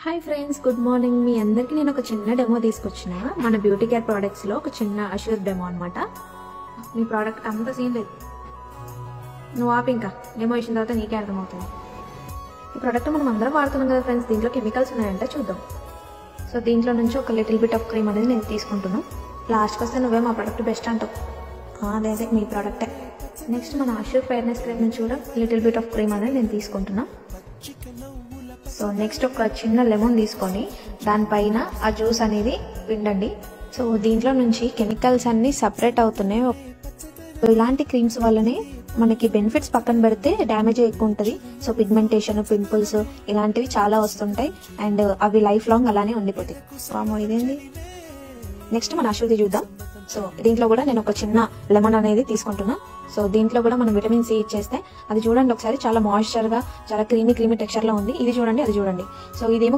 Hi friends, good morning. మీ అందరికీ నేను ఒక చిన్న డెమో తీసుకొచ్చిన మన బ్యూటీ కేర్ ప్రోడక్ట్స్లో ఒక చిన్న అష్యూర్ డెమో అనమాట. మీ ప్రోడక్ట్ అంత సీన్ లేదు, నువ్వు ఆపి ఇంకా డెమో ఇచ్చిన తర్వాత నీకే అర్థమవుతుంది. ఈ ప్రోడక్ట్ మనం అందరం వాడుతున్నాం కదా ఫ్రెండ్స్. దీంట్లో కెమికల్స్ ఉన్నాయంటే చూద్దాం. సో దీంట్లో నుంచి ఒక లిటిల్ బిట్ ఆఫ్ క్రీమ్ అనేది నేను తీసుకుంటున్నాను. లాస్ట్కి వస్తే నువ్వే మా ప్రోడక్ట్ బెస్ట్ అంటావు. అదే మీ ప్రోడక్టే. నెక్స్ట్ మన అష్యూర్ ఫెయిర్నెస్ క్రీమ్ నుంచి కూడా లిటిల్ బిట్ ఆఫ్ క్రీమ్ అనేది నేను తీసుకుంటున్నాను. సో నెక్స్ట్ ఒక చిన్న లెమన్ తీసుకొని దానిపైన ఆ జ్యూస్ అనేది పిండండి. సో దీంట్లో నుంచి కెమికల్స్ అన్నీ సపరేట్ అవుతున్నాయి. ఇలాంటి క్రీమ్స్ వల్లనే మనకి బెనిఫిట్స్ పక్కన పెడితే డ్యామేజ్ ఎక్కువ ఉంటుంది. సో పిగ్మెంటేషన్, పింపుల్స్ ఇలాంటివి చాలా వస్తుంటాయి అండ్ అవి లైఫ్ లాంగ్ అలానే ఉండిపోతాయి. ఇదేంటి నెక్స్ట్ మన అశ్వతి చూద్దాం. సో దీంట్లో కూడా నేను ఒక చిన్న లెమన్ అనేది తీసుకుంటున్నా. సో దీంట్లో కూడా మనం విటమిన్ సి ఇచ్చేస్తే అది చూడండి ఒకసారి, చాలా మాయిశ్చర్గా చాలా క్రీమీ టెక్స్చర్లో ఉంది. ఇది చూడండి, అది చూడండి. సో ఇదేమో